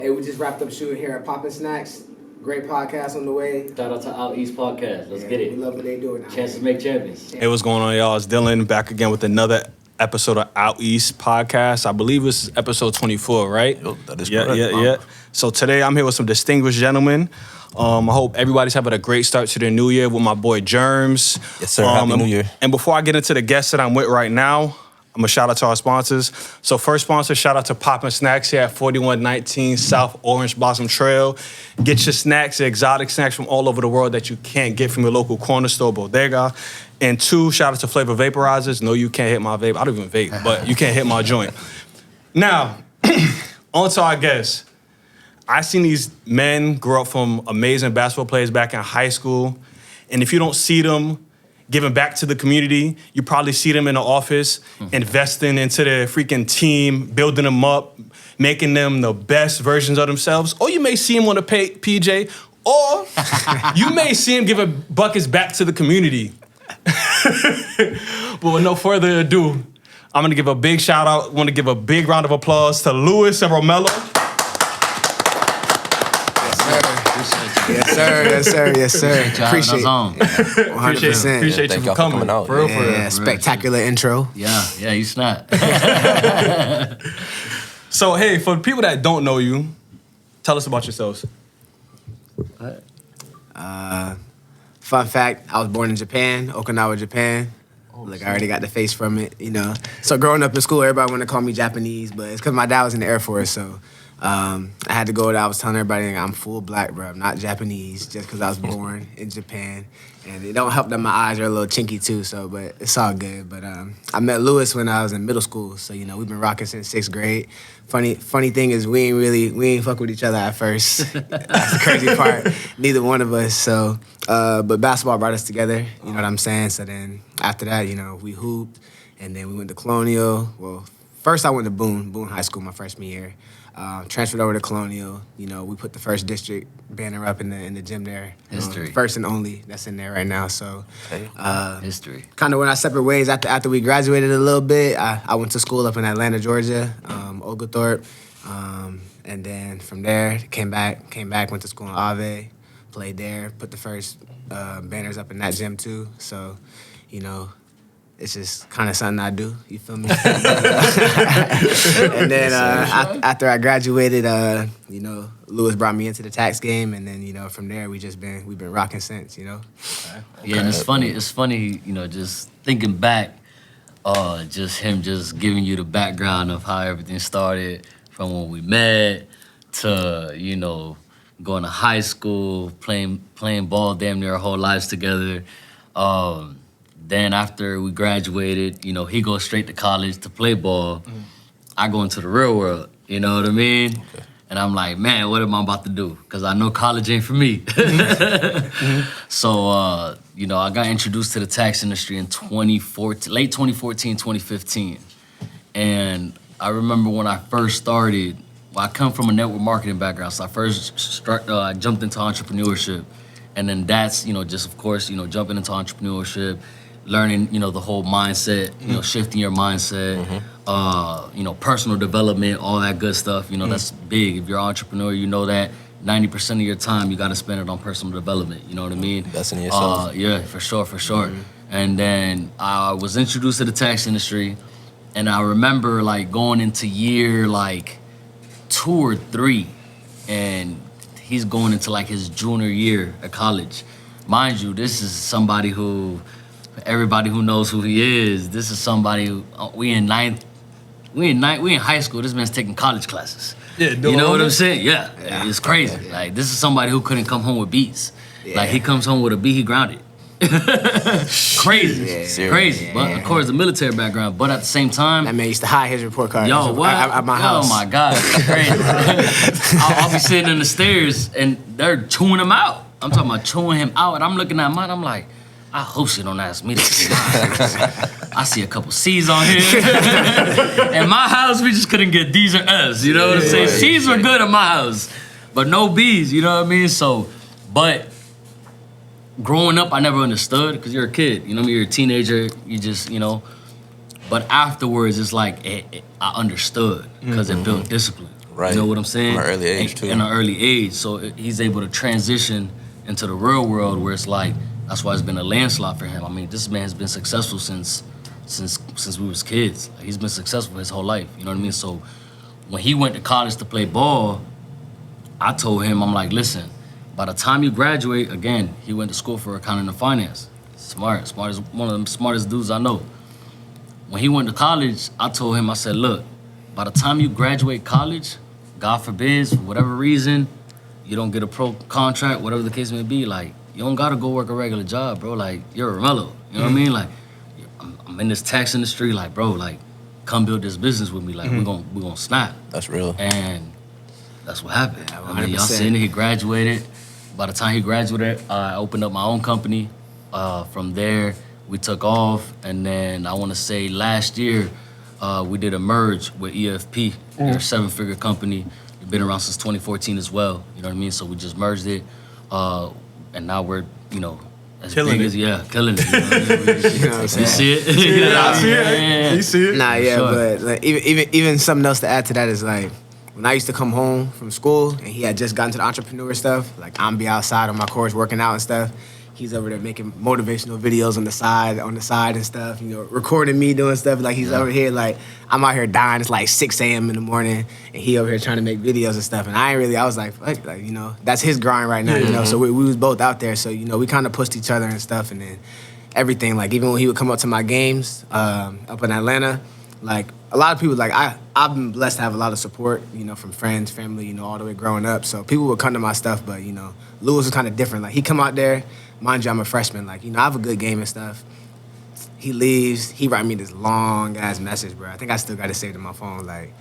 Hey, we just wrapped up shooting here at Poppin' Snacks. Great podcast on the way. Shout out to OutEast podcast. Let's get it. We love what they doing. Chances make champions. Hey, what's going on, y'all? It's Dylan back again with another episode of OutEast podcast. I believe this is episode 24, right? Yo, that is correct. Yeah. So today I'm here with some distinguished gentlemen. I hope everybody's having a great start to their new year with my boy Germs. Yes, sir. Happy New Year. And before I get into the guests that I'm with right now, I'm going to shout out to our sponsors. So first sponsor, shout out to Poppin' Snacks here at 4119 South Orange Blossom Trail. Get your snacks, exotic snacks from all over the world that you can't get from your local corner store, bodega. And two, shout out to Flavor Vaporizers. No, you can't hit my vape. I don't even vape, but you can't hit my joint. Now, on to our guests. I seen these men grow up from amazing basketball players back in high school. And if you don't see them giving back to the community, you probably see them in the office, investing into their freaking team, building them up, making them the best versions of themselves. Or you may see them on a PJ, or you may see them giving buckets back to the community. But with no further ado, I'm gonna give a big shout out, I wanna give a big round of applause to Lewis and Romello. Yes, sir. Appreciate it. 100%. Appreciate you for coming out. For real. Spectacular intro. Yeah, you snap. So, hey, for people that don't know you, tell us about yourselves. Fun fact, I was born in Japan, Okinawa, Japan. I already got the face from it, you know. So growing up in school, everybody wanted to call me Japanese, but it's because my dad was in the Air Force, so I had to go there. I was telling everybody I'm full black, bro. I'm not Japanese just because I was born in Japan. And it don't help that my eyes are a little chinky too, so, but it's all good. But I met Lewis when I was in middle school, so, you know, we've been rocking since 6th grade. Funny thing is we ain't fuck with each other at first. That's the crazy part. Neither one of us, so, but basketball brought us together, you know what I'm saying? So then after that, you know, we hooped, and then we went to Colonial. Well, first I went to Boone High School my freshman year. Transferred over to Colonial. You know, we put the first district banner up in the gym there. History. First and only that's in there right now. So, History. Kind of went our separate ways after we graduated a little bit. I went to school up in Atlanta, Georgia, Oglethorpe, and then from there came back, went to school in Ave, played there, put the first banners up in that gym too. So, you know, it's just kind of something I do, you feel me? And then after I graduated, you know, Lewis brought me into the tax game, and then, you know, from there we've been rocking since, you know. Yeah, and it's funny, you know, just thinking back, just him just giving you the background of how everything started from when we met to, you know, going to high school, playing ball damn near our whole lives together. Then after we graduated, you know, he goes straight to college to play ball. I go into the real world, you know what I mean? Okay. And I'm like, man, what am I about to do? Because I know college ain't for me. So, you know, I got introduced to the tax industry in late 2014, 2015. And I remember when I first started, well, I come from a network marketing background, so I jumped into entrepreneurship. And then that's, you know, just, of course, you know, jumping into entrepreneurship, learning, you know, the whole mindset, you know, shifting your mindset, you know, personal development, all that good stuff. You know, that's big. If you're an entrepreneur, you know that 90% of your time you got to spend it on personal development. You know what I mean? That's in yourself. Yeah, for sure. And then I was introduced to the tax industry, and I remember, like, going into year, like, 2 or 3, and he's going into, like, his junior year at college. Mind you, this is somebody who, everybody who knows who he is, this is somebody who, we in high school, this man's taking college classes. Yeah, you know what I'm saying? Yeah. It's crazy. Yeah. Like, this is somebody who couldn't come home with B's. Yeah. Like, he comes home with a B, he grounded. Crazy. Crazy. Yeah. But, of course, the military background, but at the same time, that man used to hide his report card at my house. Oh, my God. It's crazy. I'll be sitting in the stairs, and they're chewing him out. I'm talking about chewing him out, and I'm looking at mine, I'm like, I hope she don't ask me to see mine. I see a couple C's on here. In my house, we just couldn't get D's or F's, you know what I'm saying? C's were good in my house, but no B's, you know what I mean? So, but growing up, I never understood, because you're a kid, you know what I mean? You're a teenager, you just, you know. But afterwards, it's like, I understood, because it built discipline. Right. You know what I'm saying? From an early age, too. In an early age. So he's able to transition into the real world where it's like, that's why it's been a landslide for him. I mean, this man has been successful since we was kids. Like, he's been successful his whole life. You know what I mean? So when he went to college to play ball, I told him, I'm like, listen, by the time you graduate, again, he went to school for accounting and finance. Smart as one of the smartest dudes I know. When he went to college, I told him, I said, look, by the time you graduate college, God forbid, for whatever reason, you don't get a pro contract, whatever the case may be, like, you don't gotta go work a regular job, bro. Like, you're a Romello. You know what I mean? Like, I'm in this tax industry, like, bro, like, come build this business with me. Like, we're gonna snap. That's real. And that's what happened. Yeah, I mean, y'all 100%. seen it, he graduated. By the time he graduated, I opened up my own company. From there, we took off. And then I wanna say last year, we did a merge with EFP. They're a 7-figure company. They've been around since 2014 as well. You know what I mean? So we just merged it. And now we're, as Killing big it. as, killing it. You know what I mean? You know what I'm saying? You see it? Yeah, I see it. Yeah. You see it? Nah, yeah, Sure. but like, even something else to add to that is like when I used to come home from school and he had just gotten to the entrepreneur stuff, like I'm be outside on my course working out and stuff. He's over there making motivational videos on the side and stuff, recording me doing stuff. Like he's over here, like I'm out here dying. It's like 6 a.m. in the morning and he over here trying to make videos and stuff. And I was like, fuck, like, that's his grind right now, So we was both out there. So, we kind of pushed each other and stuff. And then everything, like even when he would come up to my games up in Atlanta, like a lot of people, like I've been blessed to have a lot of support, from friends, family, all the way growing up. So people would come to my stuff, but, Lewis was kind of different. Like he come out there, mind you, I'm a freshman. Like, I have a good game and stuff. He leaves. He write me this long-ass message, bro. I think I still got it saved in my phone. Like,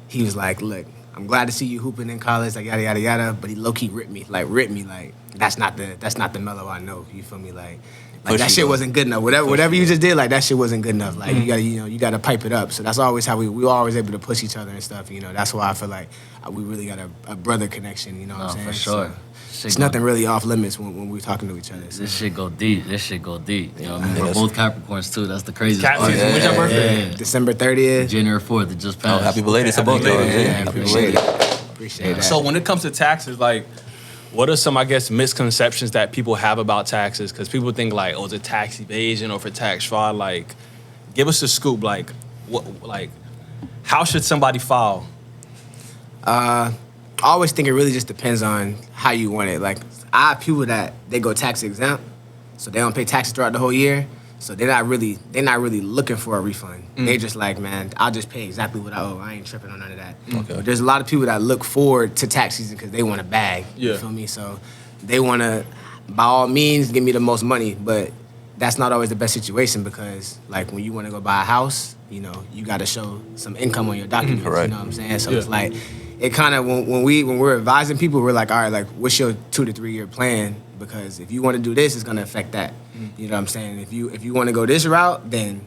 he was like, look, I'm glad to see you hooping in college, like, yada, yada, yada. But he low-key ripped me. Like, that's not the Mello I know. You feel me? Like that shit wasn't good enough. Whatever you just did, like, that shit wasn't good enough. Like, you gotta pipe it up. So that's always how we were always able to push each other and stuff. That's why I feel like we really got a brother connection, you know what I'm saying? For sure. So, it's nothing really off limits when we're talking to each other. So. This shit go deep. You know what I mean? We're both Capricorns too. That's the craziest Cat part. season. When's your birthday? Yeah. December 30th. January 4th. It just passed. Happy belated to both of y'all. belated. Yeah, Yeah, happy appreciate belated. it. Appreciate that. So when it comes to taxes, like, what are some, I guess, misconceptions that people have about taxes? Because people think like, oh, it's a tax evasion or for tax fraud. Like, give us a scoop. Like, how should somebody file? I always think it really just depends on how you want it. Like, I have people that they go tax exempt, so they don't pay taxes throughout the whole year. So they're not really looking for a refund. They just like, man, I'll just pay exactly what I owe. I ain't tripping on none of that. Okay. But there's a lot of people that look forward to tax season because they want a bag. Yeah. You feel me? So they want to, by all means, give me the most money. But that's not always the best situation because, like, when you want to go buy a house, you got to show some income on your documents. Correct. You know what I'm saying? So Yeah. it's like, it kind of when we're advising people, we're like, all right, like, what's your 2 to 3 year plan? Because if you want to do this, it's gonna affect that. You know what I'm saying? If you want to go this route, then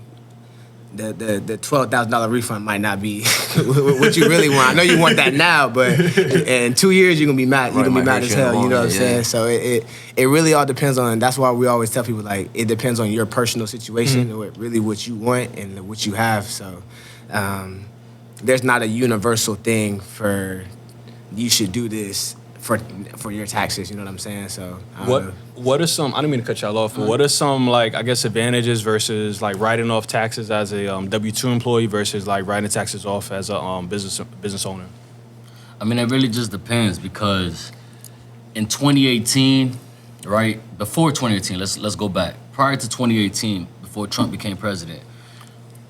the $12,000 refund might not be what you really want. I know you want that now, but in 2 years you're gonna be mad. You're Right, gonna be might mad hurt as you in the hell. You know long what I'm run, saying? yeah. So it really all depends on. That's why we always tell people like it depends on your personal situation or really what you want and what you have. So there's not a universal thing for you should do this for your taxes. You know what I'm saying? So I don't know. What are some? I didn't mean to cut y'all off. But what are some, like, I guess, advantages versus like writing off taxes as a W-2 employee versus like writing taxes off as a business owner? I mean, it really just depends because in 2018, right before 2018, let's go back. Prior to 2018, before Trump became president,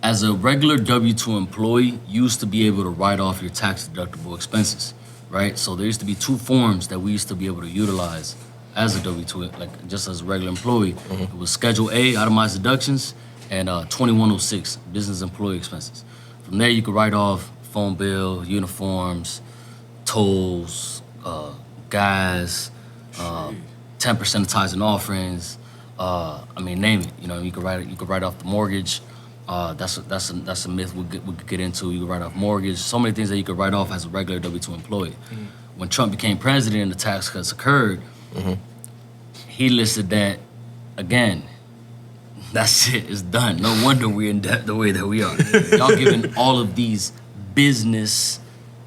as a regular W-2 employee, you used to be able to write off your tax-deductible expenses, right? So there used to be 2 forms that we used to be able to utilize as a W-2, like just as a regular employee. It was Schedule A, itemized deductions, and 2106, business employee expenses. From there, you could write off phone bill, uniforms, tolls, gas, 10% of tithes and offerings. I mean, name it. You could write off the mortgage. That's a myth we could get into. You could write off mortgage. So many things that you could write off as a regular W-2 employee. When Trump became president and the tax cuts occurred, he listed that again. That's it. It's done. No wonder we're in debt the way that we are. Y'all giving all of these business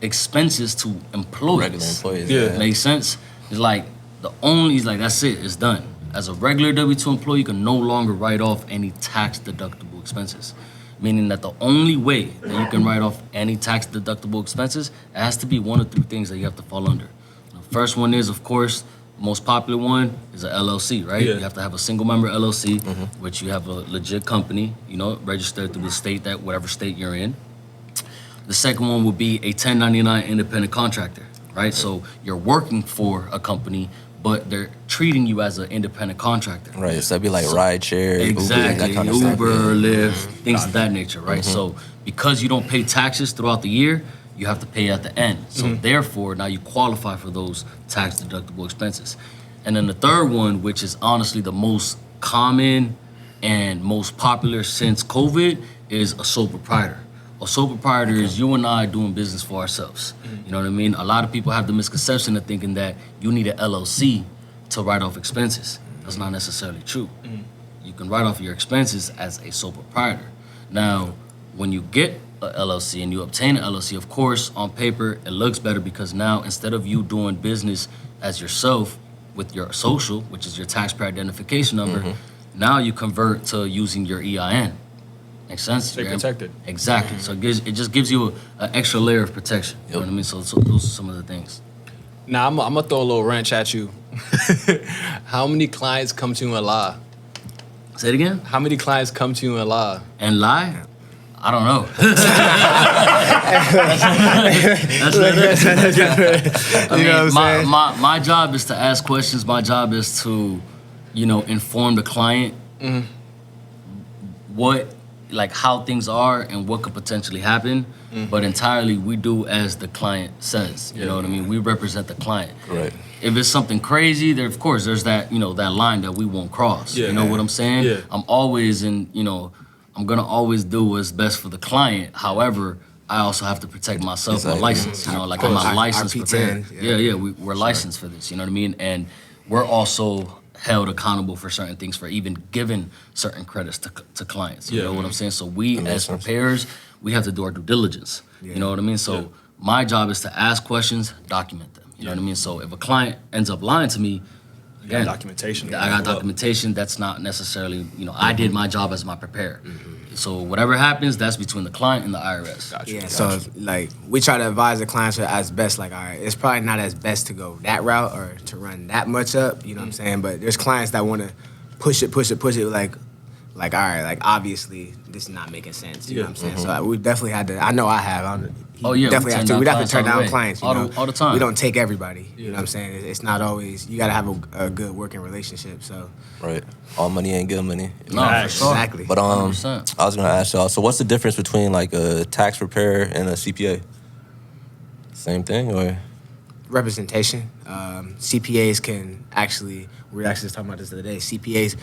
expenses to employees. Regular employees. Yeah. Makes sense? It's like that's it, it's done. As a regular W-2 employee, you can no longer write off any tax-deductible expenses. Meaning that the only way that you can write off any tax-deductible expenses, it has to be one of three things that you have to fall under. The first one is, of course, the most popular one is a LLC, right? Yeah. You have to have a single-member LLC, which you have a legit company, registered through the state, whatever state you're in. The second one would be a 1099 independent contractor, right? So you're working for a company, but they're treating you as an independent contractor. Right, so that'd be like rideshare, Exactly, Uber, that kind of stuff. Uber, Lyft, things of that nature, right? So because you don't pay taxes throughout the year, you have to pay at the end. So therefore, now you qualify for those tax-deductible expenses. And then the third one, which is honestly the most common and most popular since COVID, is a sole proprietor. A sole proprietor is you and I doing business for ourselves. You know what I mean? A lot of people have the misconception of thinking that you need an LLC to write off expenses. That's not necessarily true. You can write off your expenses as a sole proprietor. Now, when you get a LLC and you obtain an LLC, of course, on paper, it looks better because now instead of you doing business as yourself with your social, which is your taxpayer identification number, now you convert to using your EIN. Makes sense? Stay protected. Exactly. So it just gives you an extra layer of protection. You know what I mean? So those are some of the things. Now, I'm going to throw a little wrench at you. How many clients come to you and lie? Say it again? How many clients come to you and lie? And lie? I don't know. My job is to ask questions. My job is to, inform the client how things are and what could potentially happen. But entirely, we do as the client says. You know what I mean? We represent the client. Right. If it's something crazy, there's that, that line that we won't cross. Yeah. You know what I'm saying? Yeah. I'm always I'm gonna always do what's best for the client. However, I also have to protect myself, Exactly. my license. I'm a licensed preparer. RP10, We're licensed for this. You know what I mean? And we're also held accountable for certain things, for even giving certain credits to clients. You know what I'm saying? So we, as preparers, we have to do our due diligence. You know what I mean? So my job is to ask questions, document them. You know what I mean? So if a client ends up lying to me, again, documentation. I got documentation. That's not necessarily, I did my job as my preparer. So whatever happens, that's between the client and the IRS. Gotcha. Yeah, so we try to advise the clients as best, all right, it's probably not as best to go that route or to run that much up, you know what I'm saying? But there's clients that want to push it, all right, obviously this is not making sense, you know what I'm saying? So we definitely had to, I know I have. Definitely have to. We have to turn down clients, all the time. We don't take everybody, you know what I'm saying? It's not always, you got to have a good working relationship, so. Right. All money ain't good money. No, for sure. Exactly. But 100%. I was gonna ask y'all. So what's the difference between like a tax preparer and a CPA? Same thing, or? Representation. CPAs can actually, we were actually just talking about this the other day. CPAs,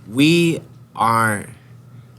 we aren't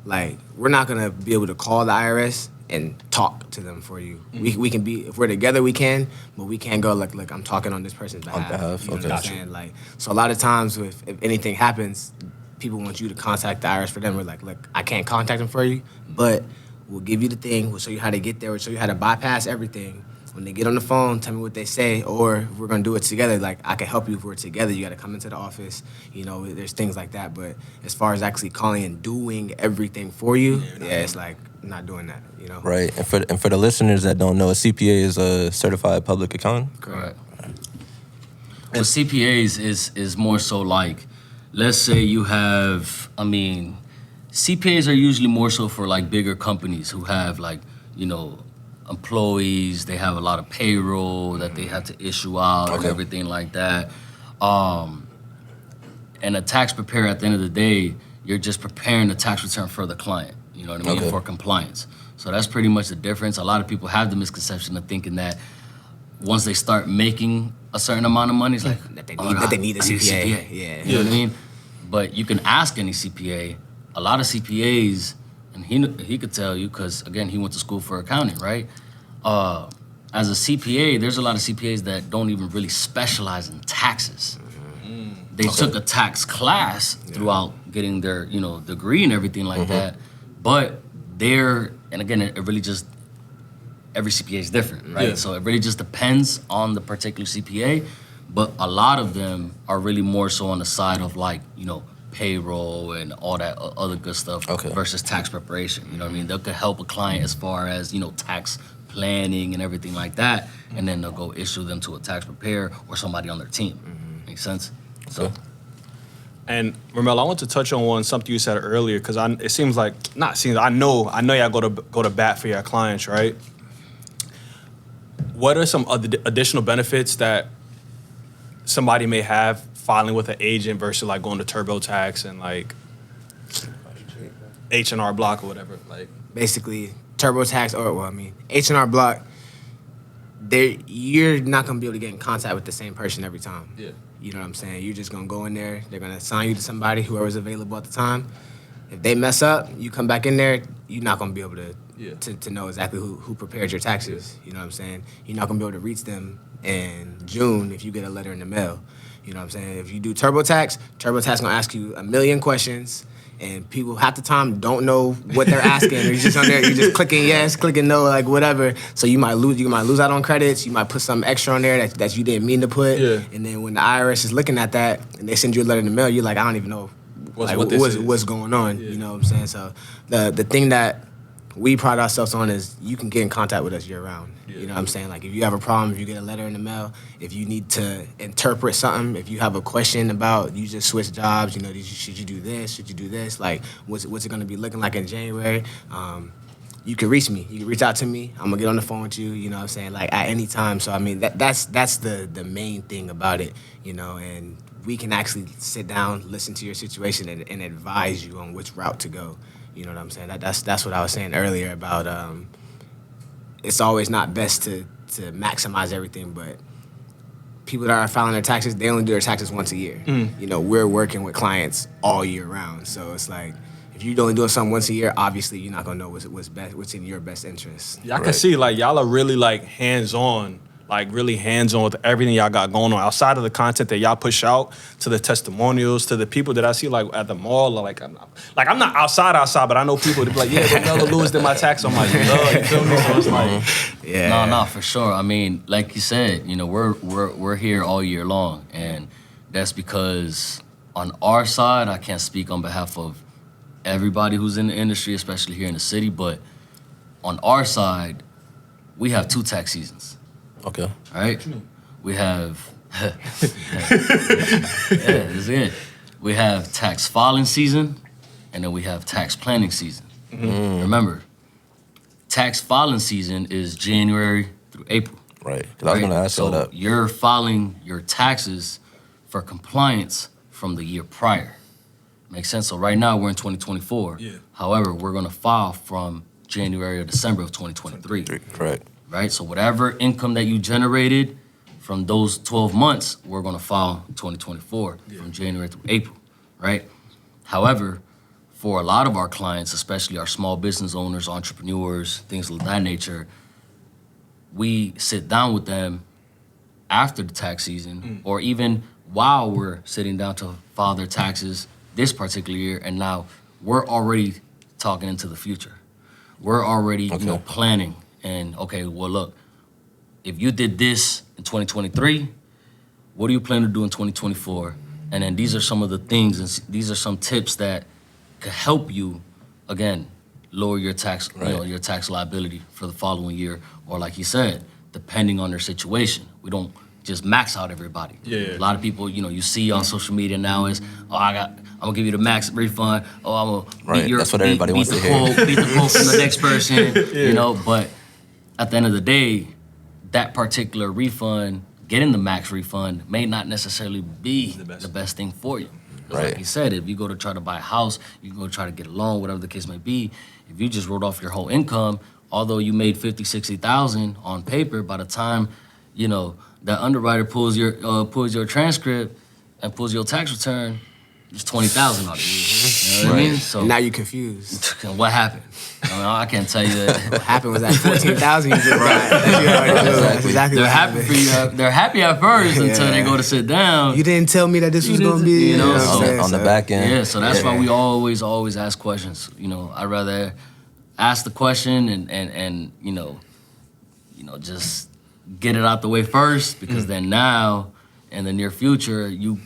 we're not gonna be able to call the IRS and talk to them for you. We can be, if we're together, we can, but we can't go like I'm talking on this person's behalf. You know what I'm saying? So a lot of times, if anything happens, people want you to contact the IRS for them. We're like, look, I can't contact them for you, but we'll give you the thing. We'll show you how to get there. We'll show you how to bypass everything. When they get on the phone, tell me what they say, or if we're gonna do it together, I can help you if we're together. You gotta come into the office, there's things like that. But as far as actually calling and doing everything for you, it's not doing that, Right. And for the listeners that don't know, a CPA is a certified public accountant. Correct. Well, CPAs is more so let's say you have, CPAs are usually more so for bigger companies who have employees, they have a lot of payroll that they have to issue out and everything like that. And a tax preparer, at the end of the day, you're just preparing the tax return for the client, you know what I mean, for compliance. So that's pretty much the difference. A lot of people have the misconception of thinking that once they start making a certain amount of money, it's that they need a CPA. Yeah. You know what I mean? But you can ask any CPA. A lot of CPAs, and he could tell you, because again, he went to school for accounting, right? As a CPA, there's a lot of CPAs that don't even really specialize in taxes. They took a tax class throughout getting their, degree and everything like that. But and again, it really just every CPA is different, right? Yeah. So it really just depends on the particular CPA, but a lot of them are really more so on the side of like, payroll and all that other good stuff versus tax preparation. You know what I mean? They could help a client as far as, tax planning and everything like that, and then they'll go issue them to a tax preparer or somebody on their team. Make sense? So. And Romello, I want to touch on something you said earlier, because I know y'all go to bat for your clients, right? What are some other additional benefits that somebody may have filing with an agent versus like going to TurboTax and like H&R Block or whatever? Like Basically, TurboTax H&R Block, you're not gonna be able to get in contact with the same person every time. Yeah. You know what I'm saying? You're just gonna go in there. They're gonna assign you to somebody, whoever's available at the time. If they mess up, you come back in there. You're not gonna be able to know exactly who prepared your taxes. You know what I'm saying? You're not gonna be able to reach them in June if you get a letter in the mail. You know what I'm saying? If you do TurboTax gonna ask you a million questions. And people half the time don't know what they're asking. You're just on there, you're just clicking yes, clicking no, like whatever. So you might lose out on credits. You might put something extra on there that you didn't mean to put. Yeah. And then when the IRS is looking at that and they send you a letter in the mail, you're like, I don't even know what's going on. Yeah. You know what I'm saying? So the thing that we pride ourselves on is you can get in contact with us year round. Yeah. You know what I'm saying? Like if you have a problem, if you get a letter in the mail, if you need to interpret something, if you have a question about you just switched jobs, should you do this? Should you do this? Like what's it gonna be looking like in January? You can reach me. You can reach out to me. I'm gonna get on the phone with you, you know what I'm saying? Like at any time. So I mean that's the main thing about it, and we can actually sit down, listen to your situation and advise you on which route to go. You know what I'm saying? That's what I was saying earlier about it's always not best to maximize everything, but people that are filing their taxes, they only do their taxes once a year. We're working with clients all year round. So it's like, if you're only doing something once a year, obviously you're not gonna know what's in your best interest. Yeah, I can see like y'all are really like hands-on with everything y'all got going on outside of the content that y'all push out, to the testimonials, to the people that I see like at the mall. I'm not outside, but I know people that be like, yeah, Romello Lewis did my tax. I'm like, you feel me? So it's like, Yeah. No, for sure. I mean, like you said, we're here all year long, and that's because on our side, I can't speak on behalf of everybody who's in the industry, especially here in the city, but on our side, we have 2 tax seasons. Okay. All right? We have, this is it. We have tax filing season, and then we have tax planning season. Remember, tax filing season is January through April. Right. Because I was going to ask you that. So you're filing your taxes for compliance from the year prior. Makes sense? So right now, we're in 2024. Yeah. However, we're going to file from January or December of 2023. Correct. Right? So whatever income that you generated from those 12 months, we're gonna file 2024 from January through April, right? However, for a lot of our clients, especially our small business owners, entrepreneurs, things of that nature, we sit down with them after the tax season or even while we're sitting down to file their taxes this particular year, and now we're already talking into the future. We're already, planning. And okay, well, look, if you did this in 2023, what do you plan to do in 2024? And then these are some of the things, and these are some tips that could help you, again, lower your tax, your tax liability for the following year, or like you said, depending on their situation. We don't just max out everybody. Yeah. A lot of people, you see on social media now is, I'm gonna give you the max refund. I'm gonna beat That's what everybody wants to hear. Beat the quote from the next person, but at the end of the day, that particular refund, getting the max refund, may not necessarily be the best thing for you. Right. Like you said, if you go to try to buy a house, you can go try to get a loan, whatever the case may be. If you just wrote off your whole income, although you made 50, 60,000 on paper, by the time, that underwriter pulls your transcript and pulls your tax return, it's 20,000 on it. You know what I mean? So And now you're confused. what happened? I can't tell you that. What happened was that 14,000 you just got. That's exactly They're what happy happened. for you. They're happy at first until they go to sit down. You didn't tell me that this was gonna be. You know, what I'm so- saying? On the back end. Yeah, so that's why we always ask questions. I'd rather ask the question and just get it out the way first, because then now in the near future you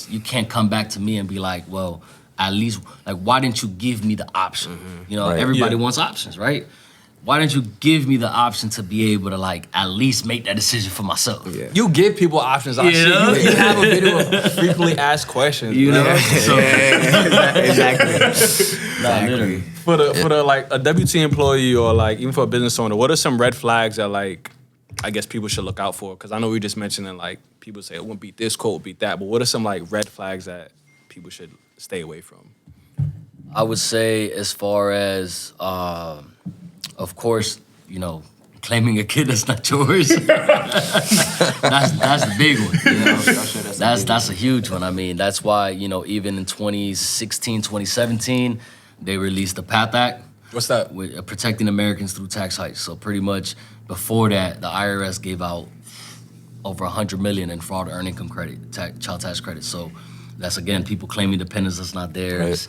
you can't come back to me and be like, well, at least like, why didn't you give me the option? Right. Everybody wants options, right? Why didn't you give me the option to be able to like at least make that decision for myself? Yeah. You give people options. I see you have a video of frequently asked questions. So, Exactly. nah, literally. For the like a WT employee or like even for a business owner, what are some red flags that like I guess people should look out for? Because I know we just mentioned like people say, "I won't beat this code, beat that," but what are some like red flags that people should stay away from? I would say, as far as, of course, claiming a kid that's not yours. that's the big one. That's a huge one. I mean, that's why, even in 2016, 2017, they released the PATH Act. What's that? With protecting Americans through tax hikes. So pretty much before that, the IRS gave out over $100 million in fraud earned income credit, child tax credit. So that's, again, people claiming dependents that's not theirs.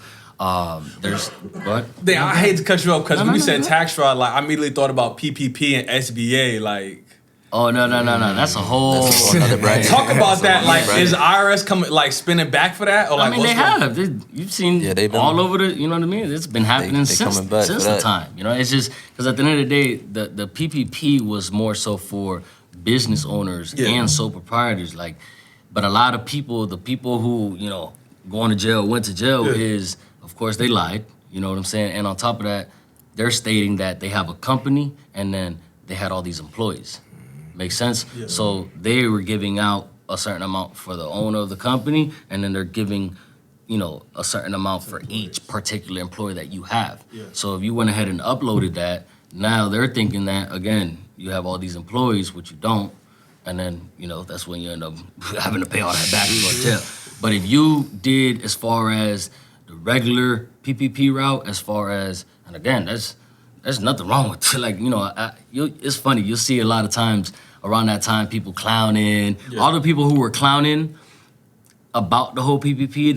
There's what? I hate to cut you off because when you said tax fraud, like I immediately thought about PPP and SBA. Like, oh no, that's a whole. Another bracket. talk about that. Like, is IRS coming like spinning back for that? Or like, I mean, they have. You've seen they've been, all over the. You know what I mean? It's been happening since the time. It's just because at the end of the day, the PPP was more so for business owners and sole proprietors. Like, but a lot of people, the people who going to jail, went to jail is. Of course, they lied, you know what I'm saying? And on top of that, they're stating that they have a company and then they had all these employees. Make sense? Yeah. So they were giving out a certain amount for the owner of the company, and then they're giving, a certain amount for each particular employee that you have. Yeah. So if you went ahead and uploaded that, now they're thinking that, again, you have all these employees, which you don't, and then, that's when you end up having to pay all that back and go to jail. But if you did as far as the regular PPP route, as far as, and again, there's nothing wrong with it. Like, it's funny. You'll see a lot of times around that time people clowning. Yeah. All the people who were clowning about the whole PPP,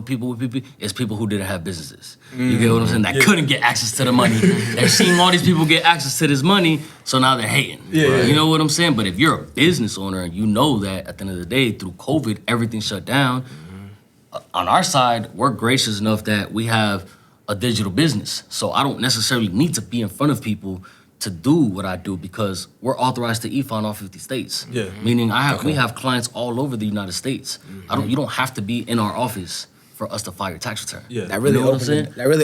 people with PPP, it's people who didn't have businesses. You get what I'm saying? That couldn't get access to the money. They're seeing all these people get access to this money, so now they're hating. Yeah. You know what I'm saying? But if you're a business owner and you know that at the end of the day, through COVID, everything shut down, on our side, we're gracious enough that we have a digital business. So I don't necessarily need to be in front of people to do what I do because we're authorized to e-file in all 50 states. Yeah. Meaning we have clients all over the United States. You don't have to be in our office for us to file your tax return. Yeah. That really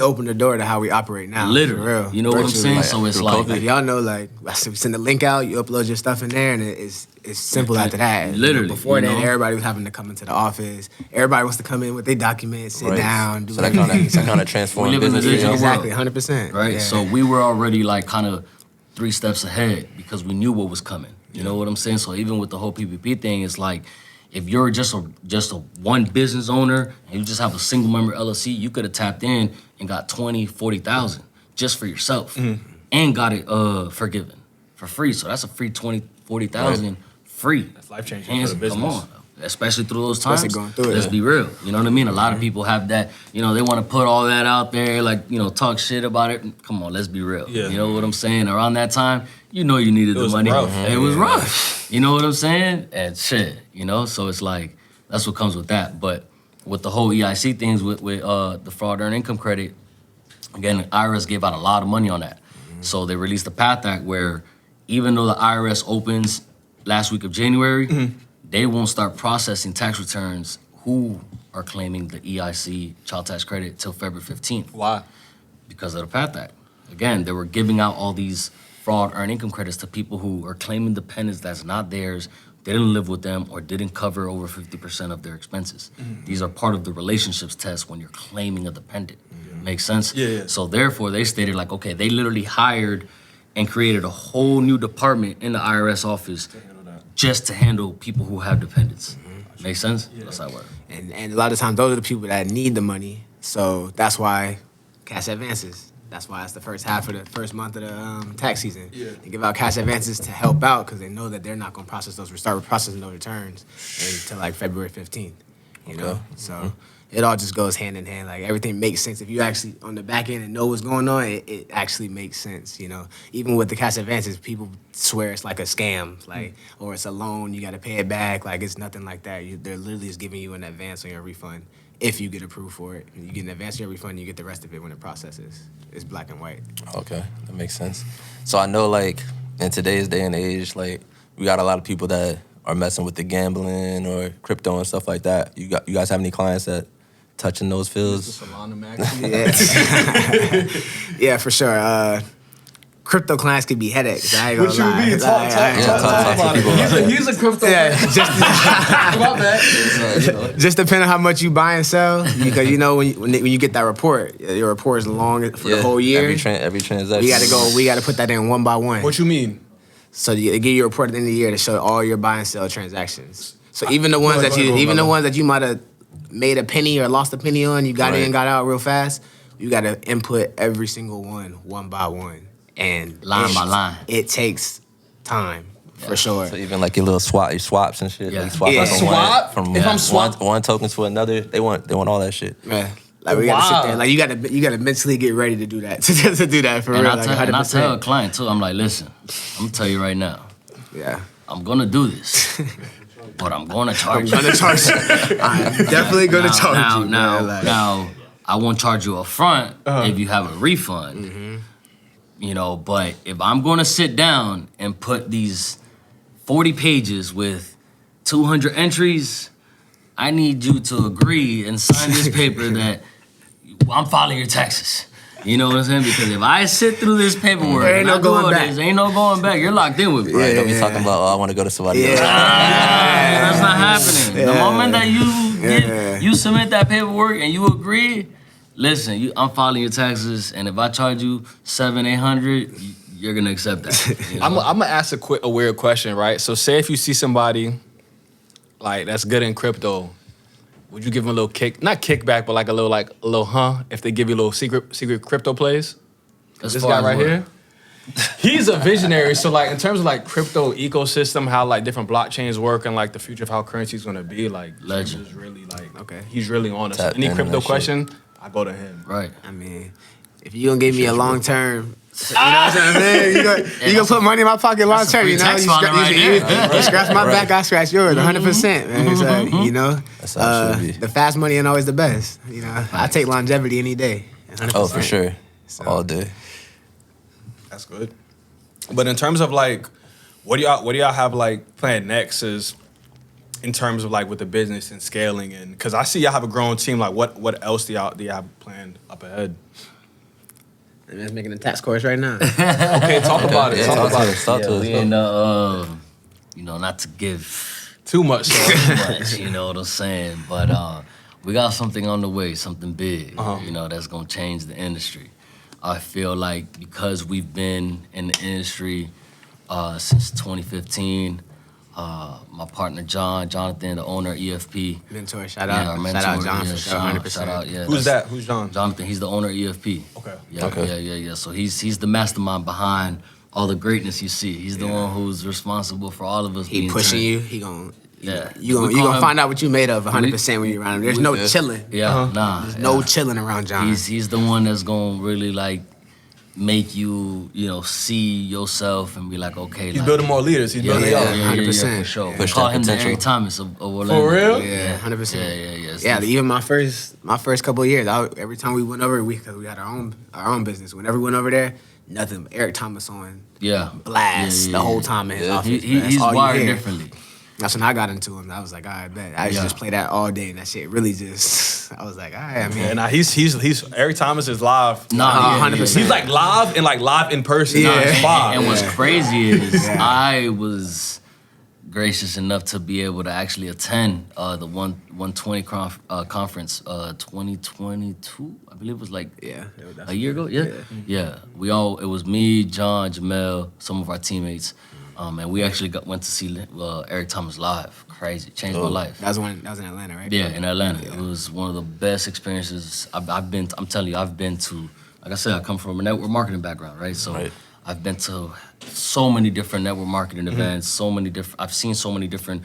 opened the door to how we operate now. Literally. For real. You know what I'm saying? Like, so it's like y'all know, like, we send the link out, you upload your stuff in there, and it's simple after that. Literally. Before then, everybody was having to come into the office. Everybody wants to come in with their documents, sit down, do that kind of transformed business. Exactly, 100%. Right? Yeah. So we were already like kind of 3 steps ahead because we knew what was coming. You know what I'm saying? So even with the whole PPP thing, it's like, if you're just a one business owner and you just have a single member LLC, you could have tapped in and got 20, 40,000 just for yourself and got it forgiven for free. So that's a free 20, 40,000 free. That's life changing for the business. Come on. Especially through those times. Going through it. Let's be real. You know what I mean? A lot of people have that, they want to put all that out there, like, talk shit about it. Come on, let's be real. Yeah. You know what I'm saying? Around that time, you needed the money. Rough. It was rough. You know what I'm saying? And shit, so it's like, that's what comes with that. But with the whole EIC things, with the fraud earned income credit, again, the IRS gave out a lot of money on that. So they released the PATH Act where even though the IRS opens last week of January, they won't start processing tax returns who are claiming the EIC child tax credit till February 15th. Why? Because of the PATH Act. Again, they were giving out all these fraud earned income credits to people who are claiming dependents that's not theirs, didn't live with them, or didn't cover over 50% of their expenses. These are part of the relationships test when you're claiming a dependent. Makes sense? Yeah. So therefore, they stated like, okay, they literally hired and created a whole new department in the IRS office just to handle people who have dependents. Make sense? Yeah. That's how it works. And a lot of times, those are the people that need the money. So that's why cash advances. That's why it's the first half of the first month of the tax season. Yeah. They give out cash advances to help out because they know that they're not going to start processing those returns until like February 15th. You know, so it all just goes hand in hand. Like everything makes sense if you actually on the back end and know what's going on. It actually makes sense. You know, even with the cash advances, people swear it's like a scam, like or it's a loan. You got to pay it back. Like it's nothing like that. They're literally just giving you an advance on your refund if you get approved for it. You get an advance on your refund, you get the rest of it when it processes. It's black and white. Okay, that makes sense. So I know, like, in today's day and age, like, we got a lot of people that are messing with the gambling or crypto and stuff like that. You guys have any clients that touching those fields? Yeah, yeah, for sure. Crypto clients could be headaches. I ain't gonna lie. What you mean? Talk about it. He's a crypto. Yeah, My bad. just depending on how much you buy and sell, because you know when you get that report, your report is long for the whole year. Every transaction. We gotta put that in one by one. What you mean? So they give you a report at the end of the year to show all your buy and sell transactions. So even the ones the ones that you might have made a penny or lost a penny on, you got in and got out real fast. You gotta input every single one by one. And line by line. It takes time, for sure. So even like your little swaps and shit. Yeah. Like swap Yeah. from If I'm swap- one token to another, they want all that shit. Yeah. Like we gotta sit there. Like you gotta mentally get ready to do that. to do that for And real. I Like tell, 100%. and I tell a client too, I'm like, listen, I'm gonna tell you right now, Yeah. I'm gonna do this, but I'm gonna charge you. I'm gonna charge you. I'm definitely gonna charge you. man. Like, Now, I won't charge you up front if you have a refund. You know, but if I'm gonna sit down and put these 40 pages with 200 entries, I need you to agree and sign this paper that I'm filing your taxes. You know what I'm saying? Because if I sit through this paperwork, There ain't no going back. ain't no going back. You're locked in with me. Right? Don't be talking about, I want to go to somebody else. That's not happening. The moment that Yeah. you submit that paperwork and you agree, listen, I'm filing your taxes, and if I charge you $700-800, you're gonna accept that. You know? I'm gonna ask a weird question, right? So say if you see somebody like that's good in crypto, would you give them a little not kickback, but like a little if they give you a little secret crypto plays? As This far guy as right what? here, he's a visionary. So like in terms of like crypto ecosystem, how like different blockchains work and like the future of how currency is gonna be, like Legend. is really like Okay. he's really on us. Tap Any in crypto that shit. question, I go to him. Right. I mean, if you gonna give me a long term, you know what I'm saying? You gonna put money in my pocket long term, you know? tax You, filing right there. you scratch my back, I scratch yours, 100%, man. So, you know, That's how it should be. the fast money ain't always the best. You know, I take longevity any day. 100%. Oh, for sure. So- All day. That's good. But in terms of like, what do y'all have like planned next? Is in terms of like with the business and scaling, and because I see y'all have a growing team. Like, what else do y'all have planned up ahead? I'm just making a tax course right now. Okay, talk about it. Yeah, Talk about it. Talk to us. We in the, you know, not to give Too much. So. too much, you know what I'm saying? But we got something on the way, something big, you know, that's gonna change the industry. I feel like because we've been in the industry since 2015, my partner Jonathan, the owner of EFP. Mentor, shout Yeah, out. our Shout mentor, out John yeah, for sure, 100%. Shout out, yeah. Who's that? Who's John? Jonathan, he's the owner of EFP. Okay. Yeah, Okay. yeah. So he's the mastermind behind all the greatness you see. He's the one who's responsible for all of us. He being pushing turned. you. He gon' Yeah. you We gonna call him- find out what you made of 100% when you're around him. There's no chilling. Yeah, nah. There's yeah. no chilling around John. He's the one that's gonna really like make you, you know, see yourself and be like, okay. He's like, building more leaders. He's building yeah, up. yeah. 100%. for sure. Push We call that him the potential. Eric Thomas of Orlando. For real? Yeah, 100%. Yeah. Yeah, even my first couple of years, every time we went over, because we had our own business. Whenever we went over there, nothing but Eric Thomas on Yeah. blast Yeah, the whole time in his office. man. That's He's all you wired hear. differently. That's when I got into him. I was like, all right, bet. I used to Yeah. just play that all day, and that shit really just. I was like, all right, I mean, Yeah, nah, he's Eric Thomas is live. Nah, 100%. He's like live in person. Yeah. Nah, it's fire. And what's crazy is Yeah. I was gracious enough to be able to actually attend the 120 conference 2022. I believe it was like yeah, a year ago. Yeah. It was me, John, Jamel, some of our teammates, and we actually went to see Eric Thomas live. Crazy, changed my life. that was in Atlanta, right? Yeah, in Atlanta. It was one of the best experiences I've been. I'm telling you, I've been to. Like I said, I come from a network marketing background, right? So Right. I've been to so many different network marketing events. I've seen so many different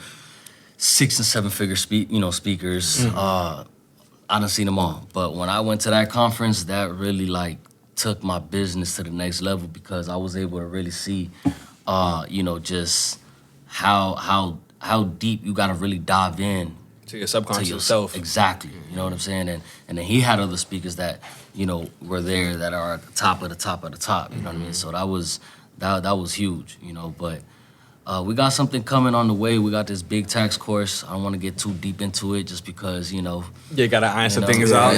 6 and 7 figure speakers. I done seen them all. But when I went to that conference, that really like took my business to the next level because I was able to really see, just how deep you gotta really dive in To your subconscious self. Exactly. You know what I'm saying? And then he had other speakers that, were there that are at the top of the top of the top. You know what I mean? So that was huge, but we got something coming on the way. We got this big tax course. I don't want to get too deep into it just because, You gotta iron some know, things out.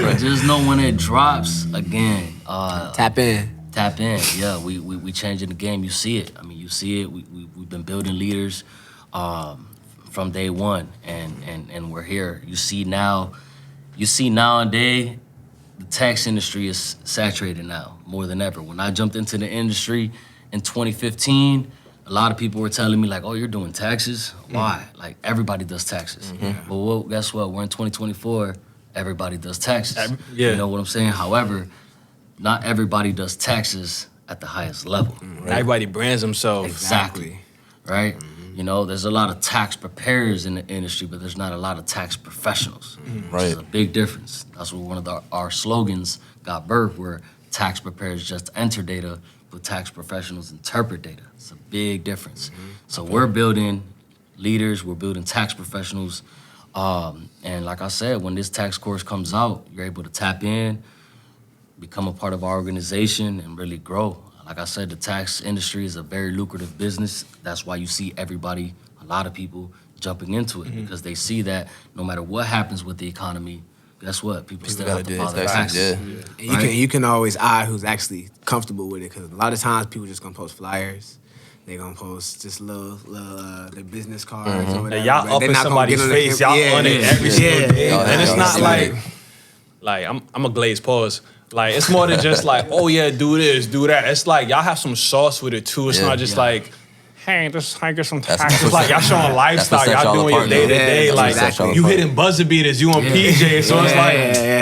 But just know when it drops again. Tap in. Tap in. Yeah, we changing the game. You see it. I mean, you see it. We've been building leaders from day one, and we're here. You see nowadays, the tax industry is saturated now more than ever. When I jumped into the industry in 2015, a lot of people were telling me like, "Oh, you're doing taxes? Why? Like everybody does taxes." Well, guess what? We're in 2024. Everybody does taxes. Yeah. You know what I'm saying? However, not everybody does taxes at the highest level. Right. Everybody brands themselves. Exactly. Right? There's a lot of tax preparers in the industry, but there's not a lot of tax professionals. Right. There's a big difference. That's where one of our slogans got birthed, where tax preparers just enter data, but tax professionals interpret data. It's a big difference. So we're building leaders, we're building tax professionals. And like I said, when this tax course comes out, you're able to tap in, become a part of our organization, and really grow. Like I said, the tax industry is a very lucrative business. That's why you see everybody, a lot of people, jumping into it because they see that no matter what happens with the economy, guess what? People still have to file their taxes. Yeah. And you can always eye who's actually comfortable with it because a lot of times people just gonna post flyers. They gonna post just little their business cards or whatever. And y'all but up they in not gonna somebody's get on the face. camera. Y'all on it every single day. Yeah. And it's not Yeah. like I'm a glazed pause. Like it's more than just like, oh yeah, do this, do that. It's like y'all have some sauce with it too. It's Yeah. not just like, hey, just get some That's taxes. what Like y'all showing lifestyle, sets y'all y'all doing your apart, day to though. day. Yeah, Like exactly. you hitting buzzer beaters, you on PJ. So it's like,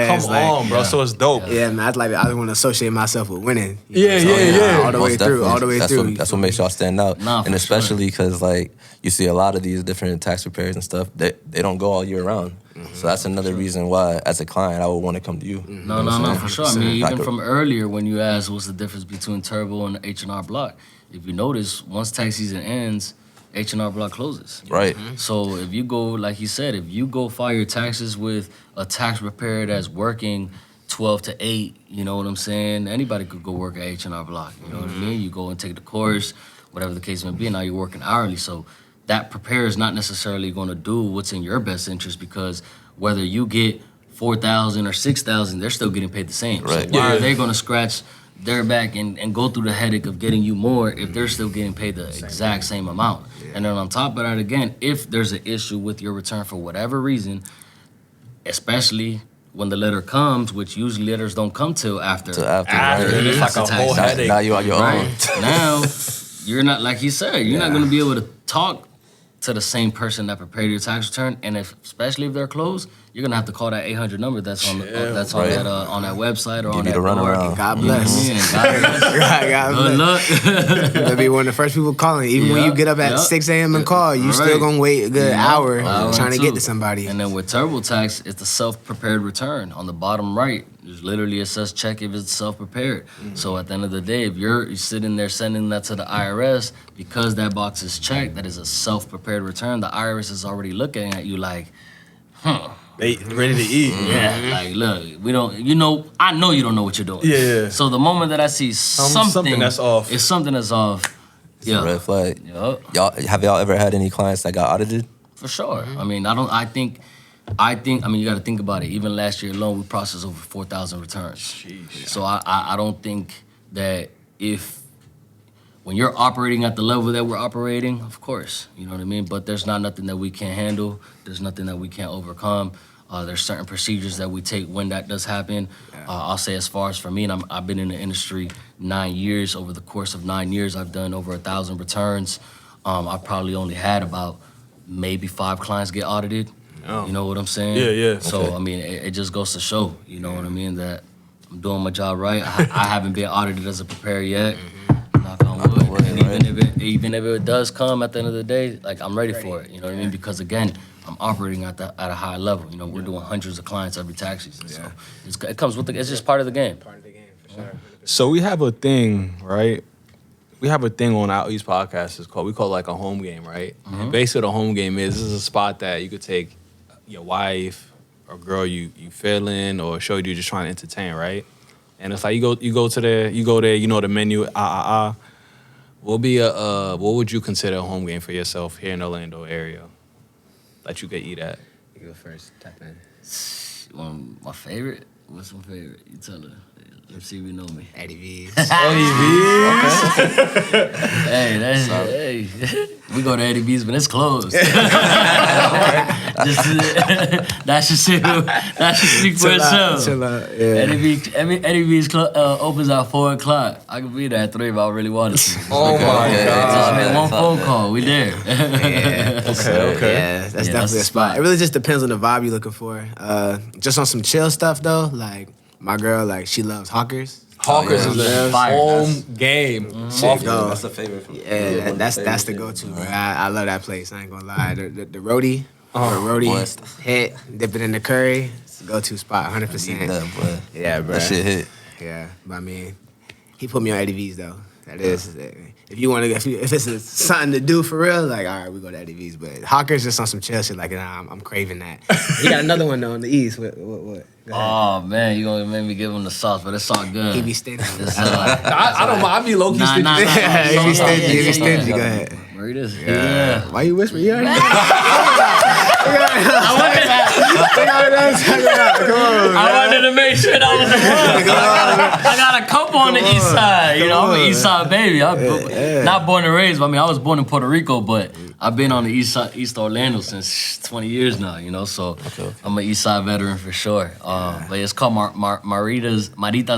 come It's like- on, bro. So it's dope. Yeah, man. I just want to associate myself with winning. Yeah, yeah. All the way Most through, all the way definitely. through. That's what makes y'all stand out. Nah, and for especially because like you see a lot of these different tax preparers and stuff, they don't go all year round. So that's another reason why, as a client, I would want to come to you. No, for sure. I mean, Like even a- from earlier when you asked what's the difference between Turbo and the H&R Block, if you notice, once tax season ends, H&R Block closes. Right. So if you go, like you said, if you go file your taxes with a tax preparer that's working 12 to 8, you know what I'm saying? Anybody could go work at H&R Block, you know what I mean? You go and take the course, whatever the case may be, and now you're working hourly. So that preparer is not necessarily going to do what's in your best interest because whether you get 4,000 or 6,000, they're still getting paid the same. Right. So why Yeah. are they going to scratch their back and go through the headache of getting you more if they're still getting paid the exact same amount? And then on top of that, again, if there's an issue with your return for whatever reason, especially when the letter comes, which usually letters don't come till after. After, right? it's like a After whole tax. headache. Now you on your own. Right. Now, you're not, like he said, you're not going to be able to talk to the same person that prepared your tax return, and especially if they're closed, you're gonna have to call that 800 number that's on Right. on that website or Give on you that the runaround. God bless. God bless. God Good bless. luck. You'll be one of the first people calling. Even when you get up at 6 a.m. and call, you still Right. gonna wait a good hour trying to or get two. to somebody. And then with TurboTax, it's the self-prepared return. On the bottom right, there's literally it says check if it's self-prepared. So at the end of the day, if you're sitting there sending that to the IRS, because that box is checked, that is a self-prepared return, the IRS is already looking at you like, They ready to eat. yeah, like look, we don't, I know you don't know what you're doing. Yeah. So the moment that I see something that's off. it's something that's off. It's a red flag. Yup. Have y'all ever had any clients that got audited? For sure. I mean, I think, you got to think about it. Even last year alone, we processed over 4,000 returns. Sheesh. So I don't think that when you're operating at the level that we're operating, of course, you know what I mean? But there's not nothing that we can't handle. There's nothing that we can't overcome. There's certain procedures that we take when that does happen. I'll say as far as for me, and I've been in the industry 9 years. Over the course of 9 years, I've done over 1,000 returns. I've probably only had about maybe 5 clients get audited. Oh. You know what I'm saying? Yeah, yeah. So, Okay. I mean, it just goes to show, you know what I mean, that I'm doing my job right. I haven't been audited as a preparer yet. Knock on wood. way, right? Even if it does come at the end of the day, like I'm ready for it. You know what I mean? Because again, I'm operating at a high level. You know, we're doing hundreds of clients every tax season. So it comes with it's just part of the game. Part of the game, for sure. So we have a thing, right? We have a thing on OutEast podcast. We call it like a home game, right? And basically, the home game is this is a spot that you could take your wife or girl you feeling or show you just trying to entertain, right? And it's like you go there, you know the menu, What would you consider a home game for yourself here in the Orlando area that you could eat at? You go first. Tap in. My favorite? What's my favorite? You tell her. Let's see if you know me. Eddie V's. Hey, we go to Eddie V's, but it's closed. That should speak for itself. Chill out. Yeah. Eddie V's opens at 4 o'clock. I could be there at 3 if I really wanted to. Oh my Just God. make one phone call. We there. Okay. Yeah, that's definitely a spot. It really just depends on the vibe you're looking for. Just on some chill stuff though, like my girl, like she loves Hawkers. Hawkers is a Fire. home game. Shit, go. That's a favorite for me. Yeah, that's the go-to, bro. I love that place. I ain't gonna lie. The roadie, Moist. hit, dip it in the curry. It's the go-to spot, 100%. Eat that, boy. Yeah, bro. That shit hit. Yeah, but I mean, he put me on Eddie V's though. That is, if you want to, if it's something to do for real, like all right, we go to Eddie V's. But Hawkers just on some chill shit. Like I'm craving that. He got another one though on the east. What? Go ahead. Oh man, you gonna make me give him the sauce, but it's all good. He be stingy. I don't mind. I be low key stingy. He be stingy. He be stingy. Go ahead. Where it is? Yeah. Why you whispering? You already know. I wanted to make sure that was the one. I got a couple on the east side. You know, I'm an east side baby. I'm not born and raised. I mean, I was born in Puerto Rico, but I've been on the east side, East Orlando since 20 years now. You know, so I'm an east side veteran for sure. But it's called Marita's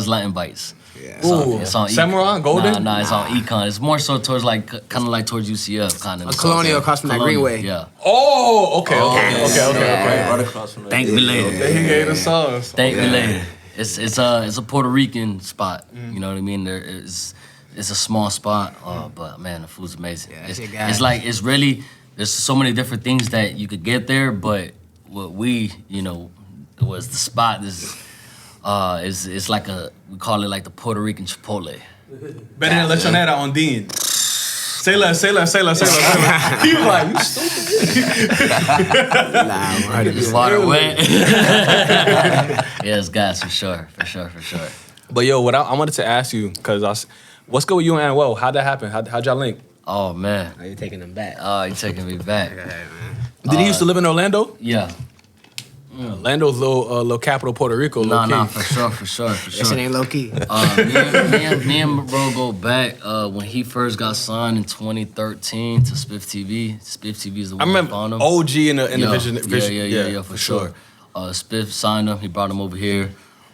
Latin Bites. Yeah. It's on Samurai, Golden? Nah, it's on Econ. It's more so towards kind of like towards UCF kind of. A Colonial across from that Greenway. Yeah. Oh, okay. Right across from Thank me later. He gave the sauce. Thank me later. It's a Puerto Rican spot. You know what I mean? It's a small spot, but man, the food's amazing. Yeah, that shit got it's it. like it's really there's so many different things that you could get there, but what we was the spot. It's like we call it like the Puerto Rican Chipotle. Better than Lechonera on Dean. Say less. He was like, you stupid. Nah, It's water wet. Yes, guys, for sure. But yo, what I wanted to ask you, because what's good with you and Manuel? How'd that happen? How'd y'all link? Oh man. You're taking them back. Oh, you're taking me back. Go ahead, man. Did he used to live in Orlando? Yeah. Orlando's little capital Puerto Rico. Nah, for sure. That shit ain't low key. Me and bro go back when he first got signed in 2013 to Spiff TV. Spiff TV is the one I remember who found him. OG in the vision. Yeah, for sure. Spiff signed him. He brought him over here.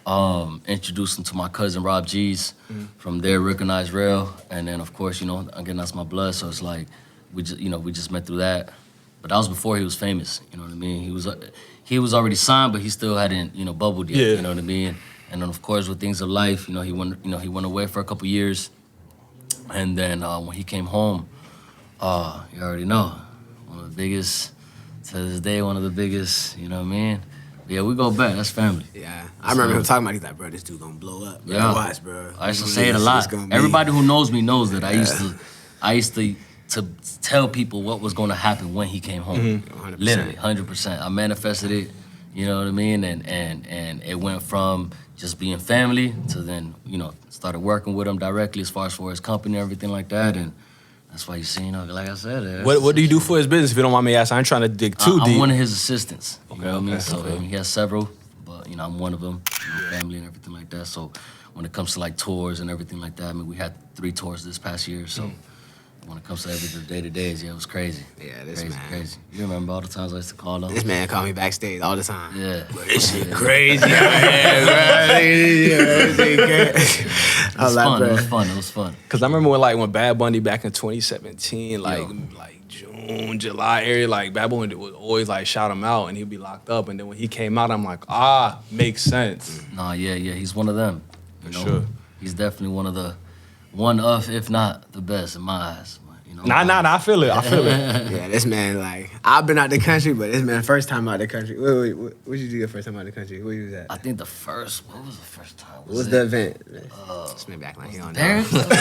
Introduced him to my cousin Rob G's. From there, recognized Rail, and then of course, again, that's my blood. So it's like we just met through that. But that was before he was famous. You know what I mean? He was already signed, but he still hadn't bubbled yet. Yeah. You know what I mean? And then of course, with things of life, he went away for a couple years, and then when he came home, you already know, one of the biggest to this day, one of the biggest. You know what I mean? Yeah, we go back. That's family. Yeah, I remember him talking about. He's like, bro, this dude gonna blow up. Bro. Yeah. Watch, bro. I used to say it a lot. Everybody who knows me knows that I used to tell people what was going to happen when he came home. 100%. Literally, 100%. I manifested it. You know what I mean? And it went from just being family to then started working with him directly as far as for his company and everything like that. And that's why you see, like I said. What do you do for his business, if you don't mind me asking? I ain't trying to dig too deep. I'm one of his assistants. You know what I mean? So he has several, but I'm one of them. Family and everything like that. So when it comes to like tours and everything like that, I mean, we had 3 tours this past year. So when it comes to every day-to-days, it was crazy. Yeah, this crazy, man. crazy. You remember all the times I used to call him? This man called me backstage all the time. Yeah. This shit crazy out here, bro. It was fun. Because I remember when Bad Bunny back in 2017, like June, July area, like Bad Bunny would always like shout him out and he'd be locked up. And then when he came out, I'm like, makes sense. Nah, yeah, he's one of them. You know? Sure. He's definitely one one of, if not the best in my eyes. You know, Nah, I feel it. Yeah, this man, like, I've been out the country, but this man, first time out the country. Wait, what did you do your first time out the country? Where you was at? I think what was the first time? What was the event? This man back like he don't know. Paris? What was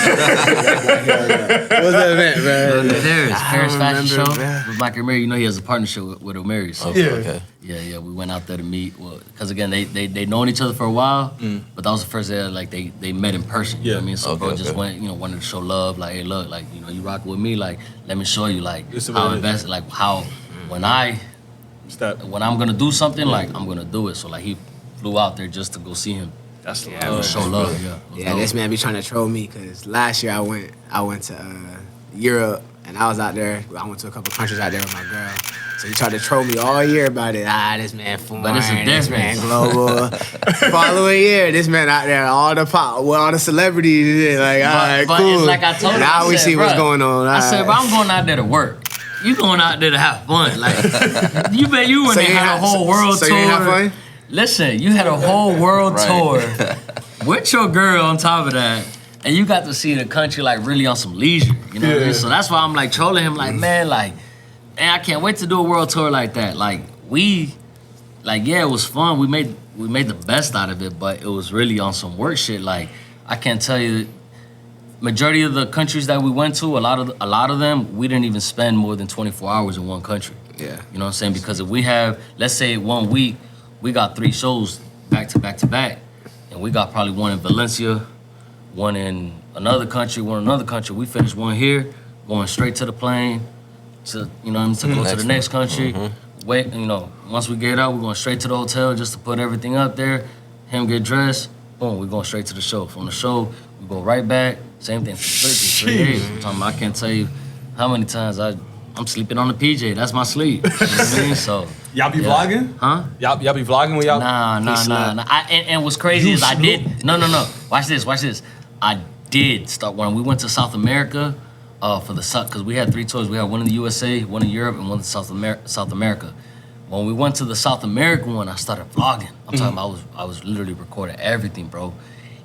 the event, bro? Paris Fashion Show bro. with Michael Mary. You know he has a partnership with O'Mary. So Okay. yeah, we went out there to meet. Well, because again, they known each other for a while, but that was the first day like they met in person. You know what I mean? So bro just went, wanted to show love. Like, hey, look, like you rock with me. Like, let me show you like how invested, like how when I'm gonna do something, like I'm gonna do it. So like he flew out there just to go see him. That's Show love. Yeah, this man be trying to troll me because last year I went to Europe and I was out there. I went to a couple countries out there with my girl. So he tried to troll me all year about it. This man foreign, But it's a this man difference. global. Following year, this man out there, all the celebrities, and shit, like, all right, but cool. it's like I told him. Now I we said, see what's "Bruh," going on. I said, All bro, right. I'm going out there to work. You going out there to have fun. Like, you bet you went So and you had a ain't whole have- world so tour. you ain't have fun? Listen, you had a whole world Right. tour with your girl on top of that. And you got to see the country like really on some leisure. You know what I mean? So that's why I'm like trolling him like, man, I can't wait to do a world tour like that. Like, it was fun. We made the best out of it, but it was really on some work shit. Like, I can't tell you, majority of the countries that we went to, a lot of them, we didn't even spend more than 24 hours in one country. Yeah. You know what I'm saying? Because if we have, let's say 1 week, we got 3 shows back to back to back, and we got probably one in Valencia, one in another country, we finished one here, going straight to the plane, to go to the next country. Wait, once we get out, we're going straight to the hotel just to put everything up there. Him get dressed, boom, we're going straight to the show. From the show, we go right back. Same thing for 3 days. I'm talking about, I can't tell you how many times I'm sleeping on the PJ. That's my sleep. You know what I mean? So Y'all be vlogging? Huh? Y'all be vlogging when y'all? Nah. And what's crazy is I did. No. Watch this. I did start when we went to South America for the because we had 3 tours. We had one in the USA, one in Europe, and one in South America. When we went to the South American one, I started vlogging. I'm talking about I was literally recording everything, bro.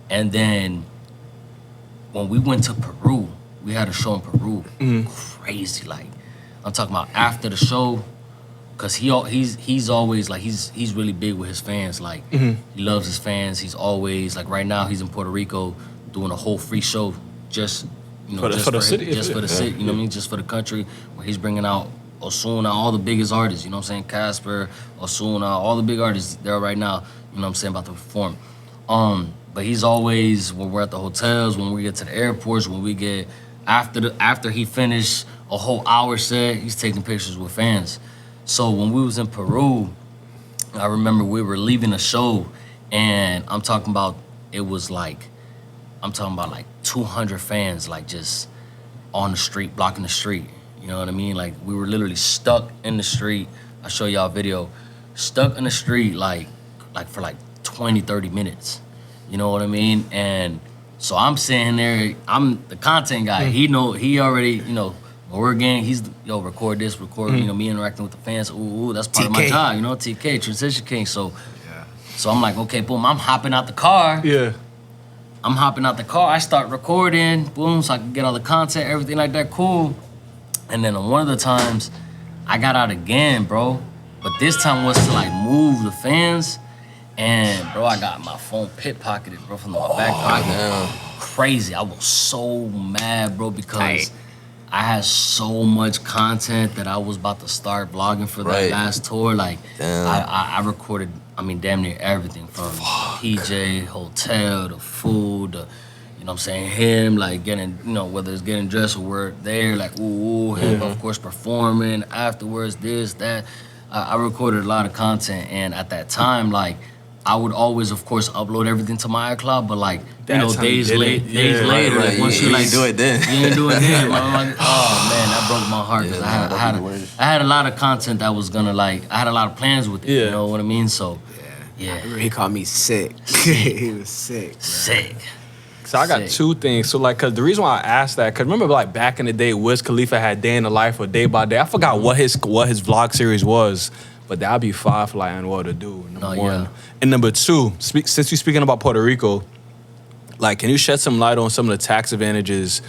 And then when we went to Peru, we had a show in Peru. Crazy, like I'm talking about after the show. Cause he's always like he's really big with his fans. Like he loves his fans. He's always like right now he's in Puerto Rico doing a whole free show just For the city. You know what I mean, just for the country where he's bringing out Ozuna, all the biggest artists. You know what I'm saying, Casper, Ozuna, all the big artists there right now. You know what I'm saying, about to perform. But he's always when we're at the hotels, when we get to the airports, when we get after he finished a whole hour set, he's taking pictures with fans. So when we was in Peru, I remember we were leaving a show, and I'm talking about like 200 fans, like just on the street, blocking the street. You know what I mean? Like we were literally stuck in the street. I'll show y'all a video. Stuck in the street like for like 20, 30 minutes. You know what I mean? And so I'm sitting there, I'm the content guy. He already, when we're getting, he's, record this, me interacting with the fans. Ooh, that's part of my job, TK, Transition King. So I'm like, okay, boom, I'm hopping out the car. Yeah. I start recording, boom, so I can get all the content, everything like that, cool. And then on one of the times, I got out again, bro. But this time was to like move the fans. And bro, I got my phone pocketed, bro, from my back pocket. Damn. Crazy. I was so mad, bro, because I had so much content that I was about to start vlogging for that last tour. Like, I recorded, damn near everything from PJ, hotel, the food, you know what I'm saying, him, like, getting, whether it's getting dressed or we're there, like, him, of course, performing, afterwards, this, that. I recorded a lot of content, and at that time, like, I would always, of course, upload everything to my iCloud, but like, days later, like, once you like do it then. You ain't do it then. I'm like, oh man, that broke my heart because I had a lot of content that was gonna I had a lot of plans with it. You know what I mean? So yeah. He called me sick. He was sick. Bro. Sick. So I got 2 things. So like, cause the reason why I asked that, cause remember like back in the day, Wiz Khalifa had Day in the Life or Day by Day. I forgot what his vlog series was, but that'd be fire for like Anwar to do. Number 1. And number 2, since you're speaking about Puerto Rico, Like, can you shed some light on some of the tax advantages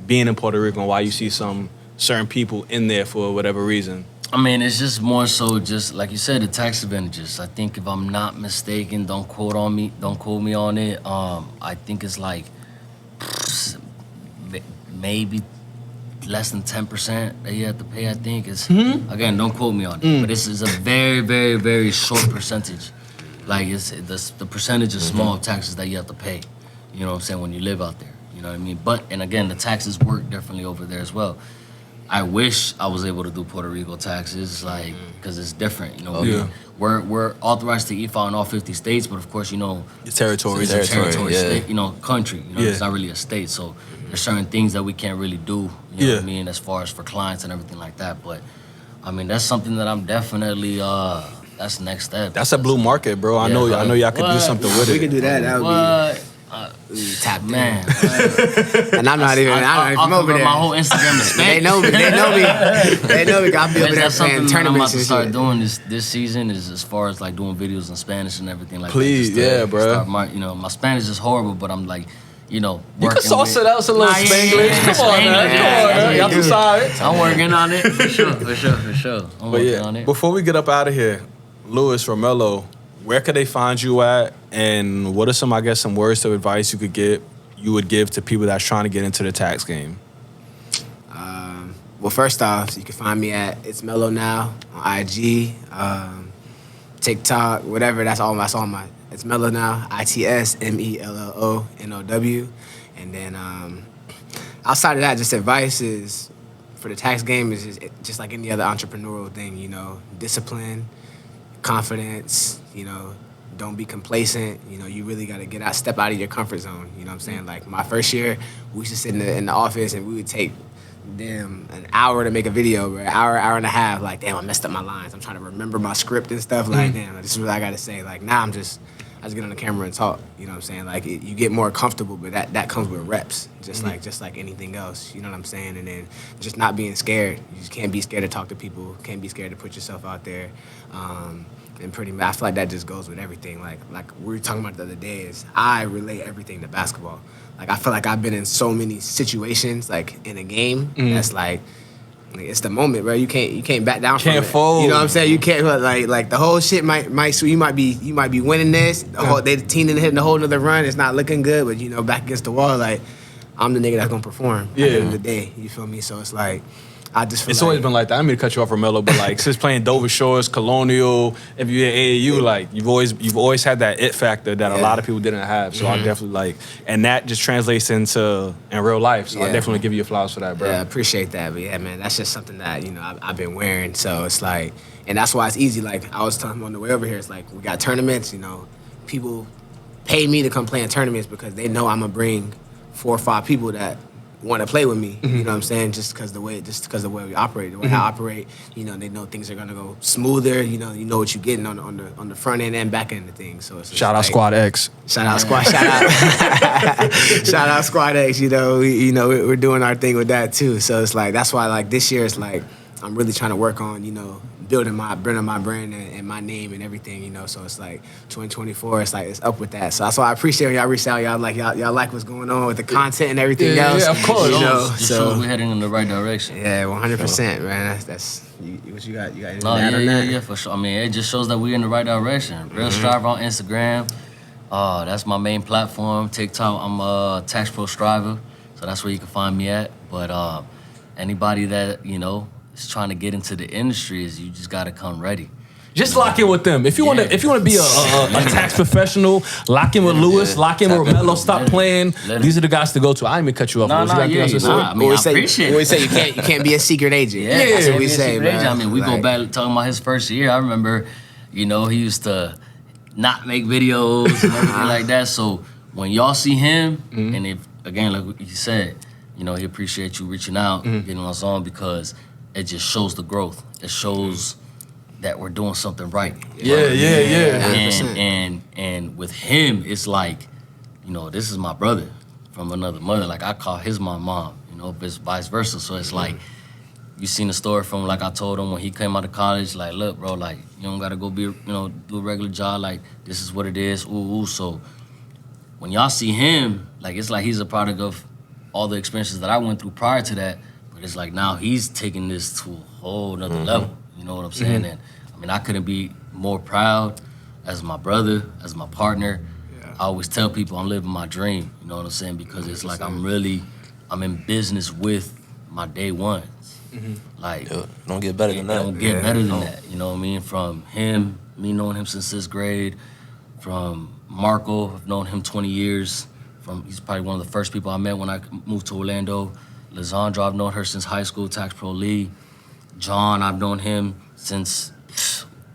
being in Puerto Rico and why you see some certain people in there for whatever reason? I mean, it's just more so just like you said, the tax advantages. I think if I'm not mistaken, don't quote me on it. I think it's like maybe less than 10% that you have to pay. I think it's again, don't quote me on it, but this is a very, very, very short percentage. Like the percentage is small of taxes that you have to pay. You know what I'm saying, when you live out there. You know what I mean? But and again, the taxes work differently over there as well. I wish I was able to do Puerto Rico taxes, like, because it's different. You know, we're authorized to e-file in all 50 states, but of course, you know, Your territory. it's a territory, yeah. state, you know, country. You know, it's not really a state, so there's certain things that we can't really do. You know what I mean, as far as for clients and everything like that. But I mean, that's something that I'm definitely. That's the next step. That's a blue market, bro. I know y'all could do something with it. We can do that. That would be tap Man, and I'm not even. I'm I'll over convert there. my whole Instagram to Spanish. They know me. They know me. I'll be over there That's something playing that I'm tournaments about to and start shit. doing this season is as far as like doing videos in Spanish and everything like Please, that. yeah, bro. My Spanish is horrible, but I'm like, you know, You can working sauce with- it out a little Nah, yeah, Spanglish. yeah, Come on, man. Spanglish. Come on, man. Y'all too sorry. I'm working on it for sure. I'm But working on yeah, it. before we get up out of here, Louis, Romello, where could they find you at? And what are some words of advice you would give to people that's trying to get into the tax game? Well, first off, you can find me at It's Mellow Now on IG, TikTok, whatever. That's all my. It's Mellow Now, ITSMELLONOW, and then outside of that, just advice is for the tax game is just like any other entrepreneurial thing. You know, discipline, confidence. You know, don't be complacent. You know, you really got to step out of your comfort zone. You know what I'm saying? Like my first year, we used to sit in the office and we would take an hour to make a video, bro. Hour and a half. Like, damn, I messed up my lines. I'm trying to remember my script and stuff. Like, damn, this is what I got to say. Like, now I just get on the camera and talk. You know what I'm saying? Like, you get more comfortable, but that comes with reps, just like anything else. You know what I'm saying? And then just not being scared. You just can't be scared to talk to people. Can't be scared to put yourself out there. And pretty much, I feel like that just goes with everything. Like we were talking about the other day, is I relate everything to basketball. Like, I feel like I've been in so many situations, like in a game, that's like it's the moment, bro. You can't back down from it. Can't fold. You know what I'm saying? You can't like the whole shit might so you might be winning this. The team hitting the whole another run. It's not looking good, but you know, back against the wall, like I'm the nigga that's gonna perform at the end of the day. You feel me? So it's like I just feel It's like, always been like that. I didn't mean to cut you off, Romello, but like since playing Dover Shores, Colonial, if you're at AAU, like you've always had that it factor that a lot of people didn't have. So I definitely like, and that just translates in real life. So I definitely give you flowers for that, bro. Yeah, I appreciate that. But yeah, man, that's just something that, you know, I've been wearing. So it's like, and that's why it's easy. Like I was telling him on the way over here, it's like we got tournaments, you know, people pay me to come play in tournaments because they know I'm gonna bring 4 or 5 people that want to play with me. You know what I'm saying? Just because the way we operate, the way I operate, you know, they know things are gonna go smoother. You know what you're getting on the front end and back end of things. So it's Shout out like, Squad X. Shout out Squad X. You know, we're doing our thing with that too. So it's like that's why like this year it's like I'm really trying to work on, you know, building my brand and my name and everything, you know. So it's like 2024, it's like it's up with that. So that's why I appreciate when y'all reach out. Y'all like what's going on with the content and everything else. Yeah, of course. You know, Just so shows we're heading in the right direction. yeah, 100%, man. That's what you got. You got anything No, to add on that? yeah, for sure. I mean, it just shows that we're in the right direction. Real Striver on Instagram. That's my main platform. TikTok, I'm a Tax Pro Striver, so that's where you can find me at. But anybody that, you know, is trying to get into the industry, you just gotta come ready. Just lock in with them. If you want to be a tax professional, lock in with Louis, lock in with Romello. Stop playing. These are the guys to go to. I didn't even cut you off. No, Louis. You got anything else to say? I mean, I appreciate it. We say you can't be a secret agent. Yeah, That's what we yeah, say, man. I mean, we go Like, back talking about his first year. I remember, you know, he used to not make videos and everything like that. So when y'all see him, and if again, like what you said, you know, he appreciate you reaching out, getting us on because it just shows the growth. It shows that we're doing something right. Yeah. 100%. And with him, it's like, you know, this is my brother from another mother. Like I call his mom, you know, vice versa. So it's like, you seen the story from, like I told him when he came out of college, like, look, bro, like, you don't gotta go be, you know, do a regular job. Like, this is what it is. Ooh. So when y'all see him, like it's like he's a product of all the experiences that I went through prior to that. But it's like now he's taking this to a whole nother level. You know what I'm saying? And I mean, I couldn't be more proud as my brother, as my partner. I always tell people I'm living my dream. You know what I'm saying? Because it's like I'm in business with my day ones. Like, don't get better than that. Don't get better than that. You know what I mean? From him, me knowing him since 6th grade. From Marco, I've known him 20 years. He's probably one of the first people I met when I moved to Orlando. Lizandra, I've known her since high school, Tax Pro Lee. John, I've known him since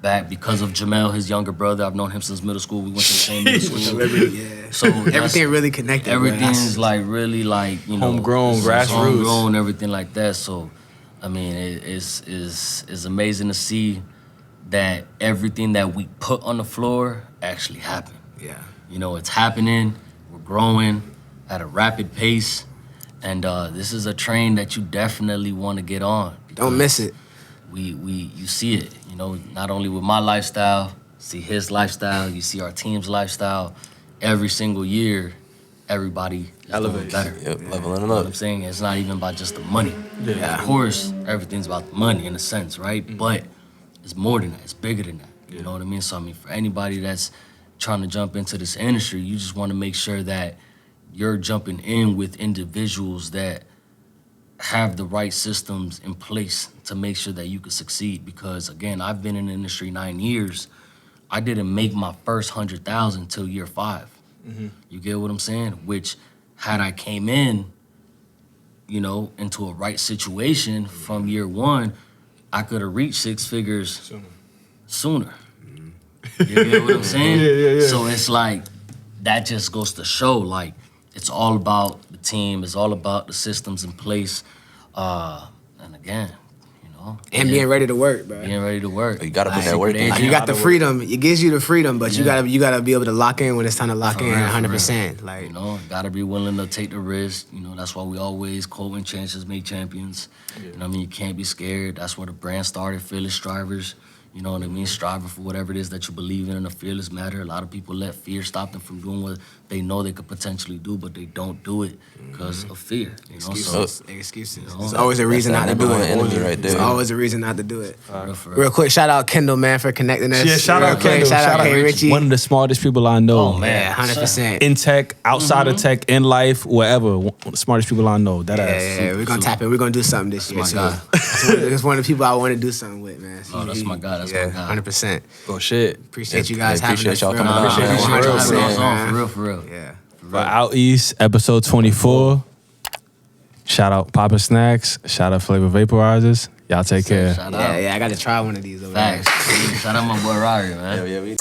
back because of Jamel, his younger brother. I've known him since middle school. We went to the same middle school. So everything really connected. Everything's like really like, you know, homegrown, grassroots, homegrown, everything like that. So, I mean, it's amazing to see that everything that we put on the floor actually happened. Yeah. You know, it's happening. We're growing at a rapid pace. And this is a train that you definitely want to get on. Don't miss it. You see it, you know, not only with my lifestyle, see his lifestyle, you see our team's lifestyle. Every single year, everybody is doing better. Leveling You know what I'm saying? It's not even about just the money. Yeah. Of course, everything's about the money in a sense, right? But it's more than that. It's bigger than that. You know what I mean? So, I mean, for anybody that's trying to jump into this industry, you just want to make sure that you're jumping in with individuals that have the right systems in place to make sure that you can succeed. Because again, I've been in the industry 9 years. I didn't make my first 100,000 till year 5. You get what I'm saying? Which, had I came in, you know, into a right situation from year 1, I could have reached 6 figures sooner. You get what I'm saying? Yeah. So it's like, that just goes to show, like, it's all about the team. It's all about the systems in place. And again, you know. And being ready to work, bro. Being ready to work. You gotta put that work in. Like, you got the freedom. It gives you the freedom, but you gotta be able to lock in when it's time to lock in 100%. Like, You know, gotta be willing to take the risk. You know, that's why we always quoting chances make champions. You know what I mean? You can't be scared. That's where the brand started, Fearless Strivers. You know what I mean? Striving for whatever it is that you believe in a fearless matter. A lot of people let fear stop them from doing what they know they could potentially do, but they don't do it because of fear. You know, excuses. You know, There's always a reason not to do it. Enemy right there. There's always a reason not to do it. for real. Real quick, shout out Kendall, man, for connecting us. Yeah, shout out Real quick, Kendall. Shout out K. Richie. One of the smartest people I know. Oh, man. Yeah, 100%. In tech, outside of tech, in life, wherever. One of the smartest people I know. That ass. Yeah, we're gonna tap in. We're gonna do something this year my too. guy. It's one of the people I want to do something with, man. Oh, that's my guy. That's my guy. 100%. Oh shit. Appreciate you guys having appreciate us. y'all for coming real. on. Appreciate For you. 100%, man. real. Yeah. For OutEast, episode 24. Shout out Papa Snacks. Shout out Flavor Vaporizers. Y'all take care. Shout out. Yeah, I got to try one of these over there. Facts. Shout out my boy Rari, man. Yeah, we